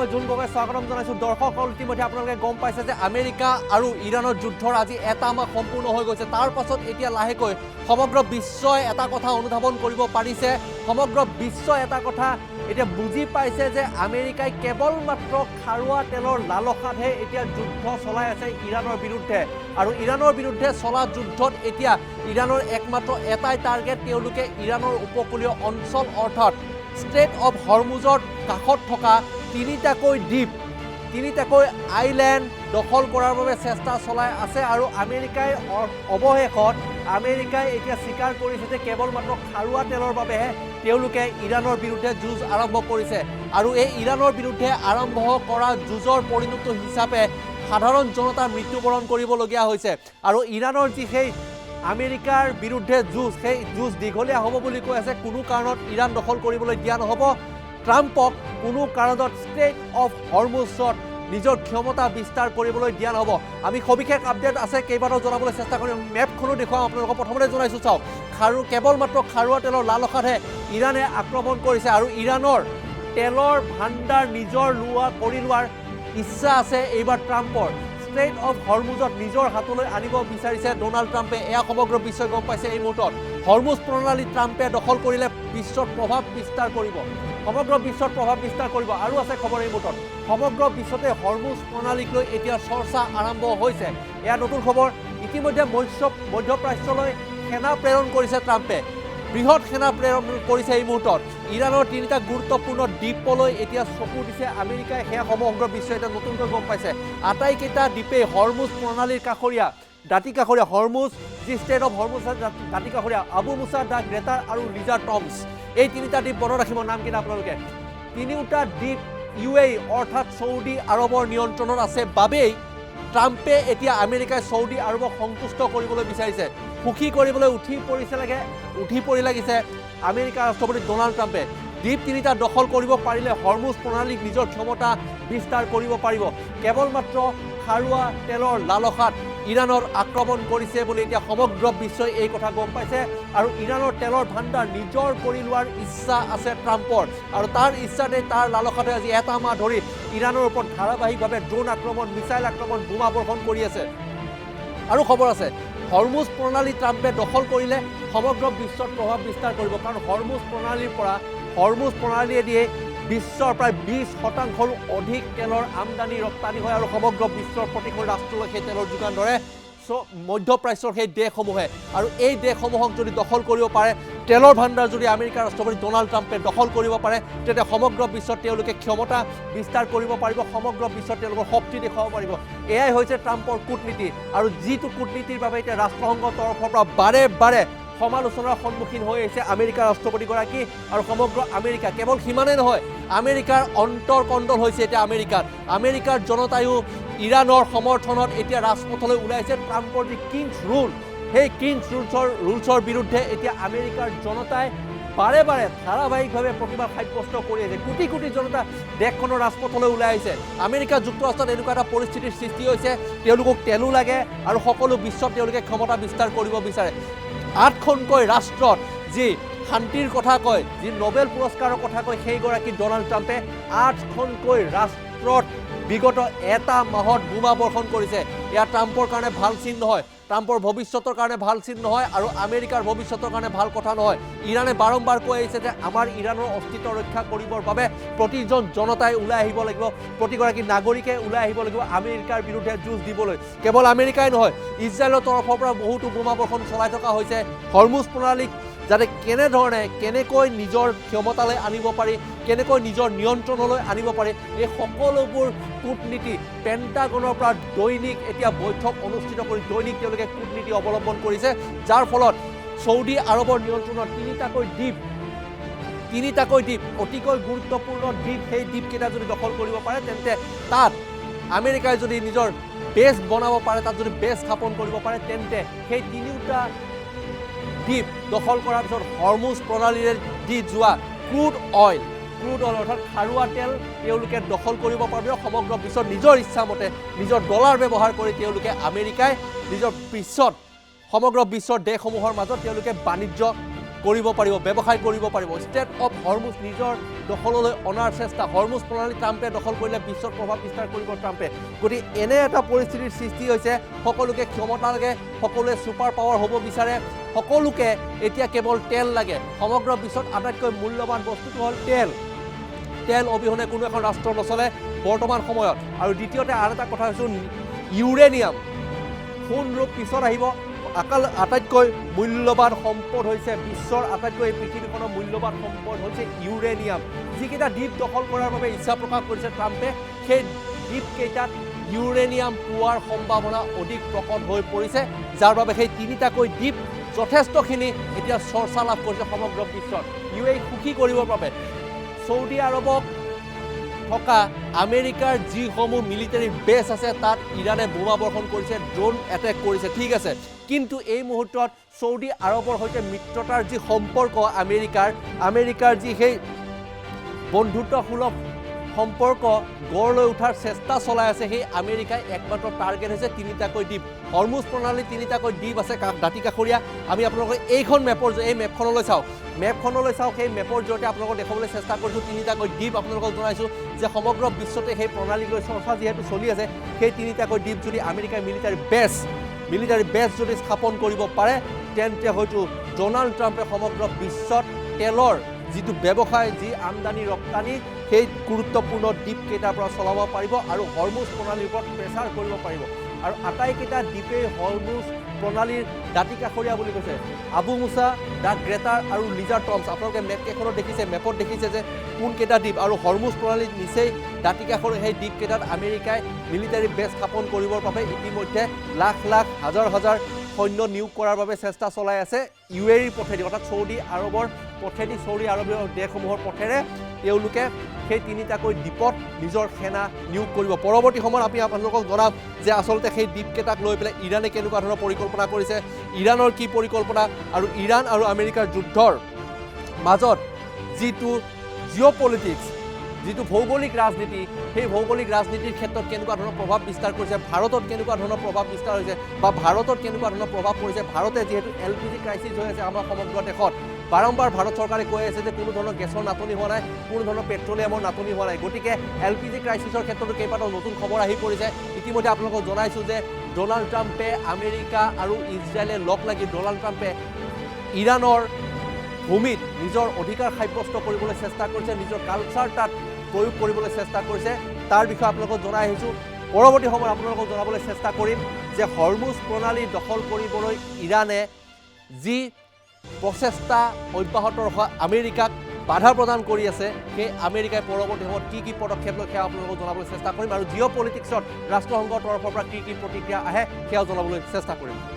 মই জোন গগৈ স্বাগতম জনাইছোঁ। দৰ্শকসকল ইতিমধ্যে আপোনালোকে গম পাইছে যে আমেৰিকা আৰু ইৰাণৰ যুদ্ধৰ আজি এটা মাহ সম্পূৰ্ণ হৈ গৈছে। তাৰ পাছত এতিয়া লাহেকৈ সমগ্ৰ বিশ্বই এটা কথা অনুধাৱন কৰিব পাৰিছে, সমগ্ৰ বিশ্বই এটা কথা এতিয়া বুজি পাইছে যে আমেৰিকাই কেৱল মাত্ৰ খাৰুৱা তেলৰ লালসাতহে এতিয়া যুদ্ধ চলাই আছে ইৰাণৰ বিৰুদ্ধে। আৰু ইৰাণৰ বিৰুদ্ধে চলা যুদ্ধত এতিয়া ইৰাণৰ একমাত্ৰ এটাই টাৰ্গেট, তেওঁলোকে ইৰাণৰ উপকূলীয় অঞ্চল অৰ্থাৎ ষ্ট্ৰেট অফ হৰমুজৰ কাষত থকা তিনিটাকৈ দ্বীপ, তিনিটাকৈ আইলেণ্ড দখল কৰাৰ বাবে চেষ্টা চলাই আছে। আৰু আমেৰিকাই অৱশেষত আমেৰিকাই এতিয়া স্বীকাৰ কৰিছে যে কেৱল মাত্ৰ খাৰুৱা তেলৰ বাবেহে তেওঁলোকে ইৰাণৰ বিৰুদ্ধে যুঁজ আৰম্ভ কৰিছে। আৰু এই ইৰাণৰ বিৰুদ্ধে আৰম্ভ কৰা যুঁজৰ পৰিণতি হিচাপে সাধাৰণ জনতাৰ মৃত্যুবৰণ কৰিবলগীয়া হৈছে। আৰু ইৰাণৰ যি সেই আমেৰিকাৰ বিৰুদ্ধে যুঁজ, সেই যুঁজ দীঘলীয়া হ'ব বুলি কৈ আছে। কোনো কাৰণত ইৰাণ দখল কৰিবলৈ দিয়া নহ'ব। ট্ৰাম্পক কোনো কাৰণত ষ্ট্ৰেট অফ হৰমুজত নিজৰ ক্ষমতা বিস্তাৰ কৰিবলৈ দিয়া নহ'ব। আমি সবিশেষ আপডেট আছে কেইবাটাও জনাবলৈ চেষ্টা কৰিম। মেপখনো দেখুৱাম আপোনালোকক। প্ৰথমতে জনাইছোঁ চাওক, কেৱল মাত্ৰ খাৰুৱা তেলৰ লালসাতহে ইৰাণে আক্ৰমণ কৰিছে। আৰু ইৰাণৰ তেলৰ ভাণ্ডাৰ নিজৰ কৰি লোৱাৰ ইচ্ছা আছে এইবাৰ ট্ৰাম্পৰ। ষ্ট্ৰেট অফ হৰমুজত নিজৰ হাতলৈ আনিব বিচাৰিছে ডোনাল্ড ট্ৰাম্পে। এয়া সমগ্ৰ বিশ্বই গম পাইছে এই মুহূৰ্তত। হৰমুজ প্ৰণালী ট্ৰাম্পে দখল কৰিলে বিশ্বত প্ৰভাৱ বিস্তাৰ কৰিব, সমগ্ৰ বিশ্বত প্ৰভাৱ বিস্তাৰ কৰিব। আৰু আছে খবৰ এই মুহূৰ্তত, সমগ্ৰ বিশ্বতে হৰমুজ প্ৰণালীক লৈ এতিয়া চৰ্চা আৰম্ভ হৈছে। এয়া নতুন খবৰ। ইতিমধ্যে মধ্যপ্ৰাচ্যলৈ সেনা প্ৰেৰণ কৰিছে ট্ৰাম্পে, বৃহৎ সেনা প্ৰেৰণ কৰিছে এই মুহূৰ্তত। ইৰাণৰ তিনিটা গুৰুত্বপূৰ্ণ দ্বীপলৈ এতিয়া চকু দিছে আমেৰিকাই। সেয়া সমগ্ৰ বিশ্বই এতিয়া নতুনকৈ গম পাইছে। আটাইকেইটা দ্বীপেই হৰমুজ প্ৰণালীৰ কাষৰীয়া, দাঁতি কাষৰীয়া। হৰমুজ যি ষ্টেট অফ হৰমুজ দাঁতি কাষৰীয়া, আবু মুছা, দ্য গ্ৰেটাৰ আৰু লিজাৰ টমছ, এই তিনিটা দ্বীপ মনত ৰাখিব নামকেইটা আপোনালোকে। তিনিওটা দ্বীপ UAE অৰ্থাৎ চৌদি আৰবৰ নিয়ন্ত্ৰণত আছে বাবেই ট্ৰাম্পে এতিয়া আমেৰিকাই চৌদি আৰবক সন্তুষ্ট কৰিবলৈ বিচাৰিছে, সুখী কৰিবলৈ উঠি পৰি লাগিছে আমেৰিকাৰ ৰাষ্ট্ৰপতি ডোনাল্ড ট্ৰাম্পে। দ্বীপ তিনিটা দখল কৰিব পাৰিলে হৰমুজ প্ৰণালীক নিজৰ ক্ষমতা বিস্তাৰ কৰিব পাৰিব। কেৱল মাত্ৰ খাৰুৱা তেলৰ লালসাত ইৰাণৰ আক্ৰমণ কৰিছে বুলি এতিয়া সমগ্ৰ বিশ্বই এই কথা গম পাইছে। আৰু ইৰাণৰ তেলৰ ভাণ্ডাৰ নিজৰ কৰি লোৱাৰ ইচ্ছা আছে ট্ৰাম্পৰ। আৰু তাৰ ইচ্ছাতে, তাৰ লালসাতে আজি এটা মাহ ধৰি ইৰাণৰ ওপৰত ধাৰাবাহিকভাৱে ড্ৰোন আক্ৰমণ, মিছাইল আক্ৰমণ, বোমা বৰ্ষণ কৰি আছে। আৰু খবৰ আছে, হৰমুজ প্ৰণালী ট্ৰাম্পে দখল কৰিলে সমগ্ৰ বিশ্বত প্ৰভাৱ বিস্তাৰ কৰিব। কাৰণ হৰমুজ প্ৰণালীয়ে দিয়ে বিশ্বৰ প্ৰায় 20% অধিক তেলৰ আমদানি ৰপ্তানি হয়। আৰু সমগ্ৰ বিশ্বৰ প্ৰতিখন ৰাষ্ট্ৰলৈ সেই তেলৰ যোগান ধৰে মধ্যপ্ৰাচ্যৰ সেই দেশসমূহে। আৰু এই দেশসমূহক যদি দখল কৰিব পাৰে, তেলৰ ভাণ্ডাৰ যদি আমেৰিকাৰ ৰাষ্ট্ৰপতি ডোনাল্ড ট্ৰাম্পে দখল কৰিব পাৰে, তেতিয়া সমগ্ৰ বিশ্বত তেওঁলোকে ক্ষমতা বিস্তাৰ কৰিব পাৰিব, সমগ্ৰ বিশ্বত তেওঁলোকৰ শক্তি দেখুৱাব পাৰিব। এয়াই হৈছে ট্ৰাম্পৰ কূটনীতি। আৰু যিটো কূটনীতিৰ বাবে এতিয়া ৰাষ্ট্ৰসংঘৰ তৰফৰ পৰা বাৰে বাৰে সমালোচনাৰ সন্মুখীন হৈ আহিছে আমেৰিকাৰ ৰাষ্ট্ৰপতিগৰাকী আৰু সমগ্ৰ আমেৰিকা। কেৱল সিমানেই নহয়, আমেৰিকাৰ অন্তৰ কণ্ডল হৈছে এতিয়া আমেৰিকাত। আমেৰিকাৰ জনতায়ো ইৰাণৰ সমৰ্থনত এতিয়া ৰাজপথলৈ ওলাইছে। ট্ৰাম্পৰ যি কিংছ ৰুল, সেই কিংছ ৰুলছৰ বিৰুদ্ধে এতিয়া আমেৰিকাৰ জনতাই বাৰে বাৰে ধাৰাবাহিকভাৱে প্ৰতিবাদ সাব্যস্ত কৰি আছে। কোটি কোটি জনতা দেশখনৰ ৰাজপথলৈ ওলাই আহিছে। আমেৰিকা যুক্তৰাষ্ট্ৰত এনেকুৱা এটা পৰিস্থিতিৰ সৃষ্টি হৈছে, তেওঁলোকক তেলো লাগে আৰু সকলো বিশ্বত তেওঁলোকে ক্ষমতা বিস্তাৰ কৰিব বিচাৰে। 8খনকৈ ৰাষ্ট্ৰত যি শান্তিৰ কথা কয়, যি নোবেল পুৰস্কাৰৰ কথা কয়, সেইগৰাকী ডোনাল্ড ট্ৰাম্পে 8খনকৈ ৰাষ্ট্ৰত বিগত এটা মাহত বোমা বৰ্ষণ কৰিছে। এয়া ট্ৰাম্পৰ কাৰণে ভাল চিন নহয়, ট্ৰাম্পৰ ভৱিষ্যতৰ কাৰণে ভাল চিন নহয়, আৰু আমেৰিকাৰ ভৱিষ্যতৰ কাৰণে ভাল কথা নহয়। ইৰাণে বাৰম্বাৰ কৈ আহিছে যে আমাৰ ইৰাণৰ অস্তিত্ব ৰক্ষা কৰিবৰ বাবে প্ৰতিজন জনতাই ওলাই আহিব লাগিব, প্ৰতিগৰাকী নাগৰিকে ওলাই আহিব লাগিব আমেৰিকাৰ বিৰুদ্ধে যুঁজ দিবলৈ। কেৱল আমেৰিকাই নহয়, ইজৰাইলৰ তৰফৰ পৰা বহুতো বোমা বৰ্ষণ চলাই থকা হৈছে হৰমুজ প্ৰণালীক যাতে কেনেকৈ নিজৰ ক্ষমতালৈ আনিব পাৰি, কেনেকৈ নিজৰ নিয়ন্ত্ৰণলৈ আনিব পাৰি, এই সকলোবোৰ কূটনীতি পেণ্টাগনৰ পৰা দৈনিক এতিয়া বৈঠক অনুষ্ঠিত কৰি দৈনিক তেওঁলোকে কূটনীতি অৱলম্বন কৰিছে। যাৰ ফলত চৌদি আৰবৰ নিয়ন্ত্ৰণত তিনিটাকৈ দ্বীপ অতিকৈ গুৰুত্বপূৰ্ণ দ্বীপ, সেই দ্বীপকেইটা যদি দখল কৰিব পাৰে, তেন্তে তাত আমেৰিকাই যদি নিজৰ বেছ বনাব পাৰে, তাত যদি বেছ স্থাপন কৰিব পাৰে, তেন্তে সেই তিনিওটা দ্বীপ দখল কৰাৰ পিছত হৰমুজ প্ৰণালীৰে দি যোৱা ক্ৰুড অইল অৰ্থাৎ খাৰুৱা তেল তেওঁলোকে দখল কৰিব পাৰিব। সমগ্ৰ বিশ্বত নিজৰ ইচ্ছামতে নিজৰ ডলাৰ ব্যৱহাৰ কৰি তেওঁলোকে আমেৰিকাই নিজৰ সমগ্ৰ বিশ্বৰ দেশসমূহৰ মাজত তেওঁলোকে বাণিজ্য কৰিব পাৰিব, ব্যৱসায় কৰিব পাৰিব। ষ্টেট অফ হৰমুজ নিজৰ দখললৈ অনাৰ চেষ্টা, হৰমুজ প্ৰণালী ট্ৰাম্পে দখল কৰিলে বিশ্বত প্ৰভাৱ বিস্তাৰ কৰিব ট্ৰাম্পে। গতিকে এনে এটা পৰিস্থিতিৰ সৃষ্টি হৈছে, সকলোকে ক্ষমতা লাগে, সকলোৱে ছুপাৰ পাৱাৰ হ'ব বিচাৰে, সকলোকে এতিয়া কেৱল তেল লাগে। সমগ্ৰ বিশ্বত আটাইতকৈ মূল্যৱান বস্তুটো হ'ল তেল। তেল অবিহনে কোনো এখন ৰাষ্ট্ৰ নচলে বৰ্তমান সময়ত। আৰু দ্বিতীয়তে আন এটা কথা হৈছে ইউৰেনিয়াম। সোণ ৰূপ পিছত আহিব। আটাইতকৈ মূল্যৱান সম্পদ হৈছে বিশ্বৰ আটাইতকৈ পৃথিৱীখনৰ মূল্যৱান সম্পদ হৈছে ইউৰেনিয়াম। যিকেইটা দ্বীপ দখল কৰাৰ বাবে ইচ্ছা প্ৰকাশ কৰিছে ট্ৰাম্পে, সেই দ্বীপকেইটাত ইউৰেনিয়াম পোৱাৰ সম্ভাৱনা অধিক প্ৰকট হৈ পৰিছে, যাৰ বাবে সেই তিনিটাকৈ দ্বীপ যথেষ্টখিনি এতিয়া চৰ্চা লাভ কৰিছে সমগ্ৰ বিশ্বত। সুখী কৰিবৰ বাবে ছৌদি আৰবক থকা আমেৰিকাৰ যিসমূহ মিলিটাৰী বেছ আছে তাত ইৰাণে বোমা বৰ্ষণ কৰিছে, ড্ৰোন এটেক কৰিছে, ঠিক আছে। কিন্তু এই মুহূৰ্তত ছৌদি আৰবৰ সৈতে মিত্ৰতাৰ যি সম্পৰ্ক আমেৰিকাৰ যি সেই বন্ধুত্বসুলভ সম্পৰ্ক গঢ় লৈ উঠাৰ চেষ্টা চলাই আছে, সেই আমেৰিকাই একমাত্ৰ টাৰ্গেট হৈছে তিনিটাকৈ দ্বীপ। হৰমুজ প্ৰণালী তিনিটাকৈ দ্বীপ আছে দাঁতি কাষৰীয়া। আমি আপোনালোকক এইখন এই মেপখনলৈ চাওঁ, সেই মেপৰ জৰিয়তে আপোনালোকক দেখুৱাবলৈ চেষ্টা কৰিছোঁ তিনিটাকৈ দ্বীপ। আপোনালোকক জনাইছোঁ যে সমগ্ৰ বিশ্বতে সেই প্ৰণালীক লৈ চৰ্চা যিহেতু চলি আছে, সেই তিনিটাকৈ দ্বীপ যদি আমেৰিকাৰ মিলিটাৰী বেছ যদি স্থাপন কৰিব পাৰে, তেন্তে হয়তো ডনাল্ড ট্ৰাম্পে সমগ্ৰ বিশ্বত তেলৰ যিটো ব্যৱসায়, যি আমদানি ৰপ্তানি, সেই গুৰুত্বপূৰ্ণ দ্বীপকেইটাৰ পৰা চলাব পাৰিব আৰু হৰমুজ প্ৰণালীৰ ওপৰত প্ৰেছাৰ কৰিব পাৰিব। আৰু আটাইকেইটা দ্বীপেই হৰমুজ প্ৰণালীৰ দাঁতি কাষৰীয়া বুলি কৈছে। আবু মুছা, দ্য গ্ৰেটাৰ আৰু লিজাৰ টমছ। আপোনালোকে মেপত দেখিছে যে কোনকেইটা দ্বীপ, আৰু হৰমুজ প্ৰণালীত নিচেই দাঁতি কাষৰীয়া সেই দ্বীপকেইটাত আমেৰিকাই মিলিটাৰী বেছ স্থাপন কৰিবৰ বাবে ইতিমধ্যে লাখ হাজাৰ সৈন্য নিয়োগ কৰাৰ বাবে চেষ্টা চলাই আছে। পথেদি, অৰ্থাৎ ছৌদি আৰবৰ পথেদি, ছৌদি আৰৱীয় দেশসমূহৰ পথেৰে তেওঁলোকে সেই তিনিটাকৈ দ্বীপত নিজৰ সেনা নিয়োগ কৰিব। পৰৱৰ্তী সময়ত আমি আপোনালোকক জনাম যে আচলতে সেই দ্বীপকেইটাক লৈ পেলাই ইৰাণে কেনেকুৱা ধৰণৰ পৰিকল্পনা কৰিছে, ইৰাণৰ কি পৰিকল্পনা, আৰু ইৰাণ আৰু আমেৰিকাৰ যুদ্ধৰ মাজত যিটো জিঅ'পলিটিক্স, যিটো ভৌগোলিক ৰাজনীতি, সেই ভৌগোলিক ৰাজনীতিৰ ক্ষেত্ৰত কেনেকুৱা ধৰণৰ প্ৰভাৱ বিস্তাৰ কৰিছে, ভাৰতত কেনেকুৱা ধৰণৰ প্ৰভাৱ বিস্তাৰ হৈছে বা ভাৰতত কেনেকুৱা ধৰণৰ প্ৰভাৱ পৰিছে। ভাৰতে যিহেতু LPG ক্ৰাইচিছ হৈ আছে আমাৰ সমগ্ৰ দেশত, বাৰম্বাৰ ভাৰত চৰকাৰে কৈ আছে যে কোনো ধৰণৰ গেছৰ নাটনি হোৱা নাই, কোনো ধৰণৰ পেট্ৰলিয়ামৰ নাটনি হোৱা নাই। গতিকে LPG ক্ৰাইচিছৰ ক্ষেত্ৰতো কেইবাটাও নতুন খবৰ আহি পৰিছে। ইতিমধ্যে আপোনালোকক জনাইছোঁ যে ডনাল্ড ট্ৰাম্পে, আমেৰিকা আৰু ইজৰাইলে লগ লাগি ডনাল্ড ট্ৰাম্পে ইৰাণৰ ভূমিত নিজৰ অধিকাৰ সাব্যস্ত কৰিবলৈ চেষ্টা কৰিছে, নিজৰ কালচাৰ তাত প্ৰয়োগ কৰিবলৈ চেষ্টা কৰিছে। তাৰ বিষয়ে আপোনালোকক জনাই আহিছোঁ। পৰৱৰ্তী সময়ত আপোনালোকক জনাবলৈ চেষ্টা কৰিম যে হৰমুজ প্ৰণালী দখল কৰিবলৈ ইৰাণে যি প্ৰচেষ্টা অব্যাহত ৰখা আমেৰিকাক বাধা প্ৰদান কৰি আছে, সেই আমেৰিকাই পৰৱৰ্তী সময়ত কি পদক্ষেপ লয় সেয়া আপোনালোকক জনাবলৈ চেষ্টা কৰিম, আৰু জিঅ'পলিটিক্সত ৰাষ্ট্ৰসংঘৰ তৰফৰ পৰা কি প্ৰতিক্ৰিয়া আহে সেয়াও জনাবলৈ চেষ্টা কৰিম।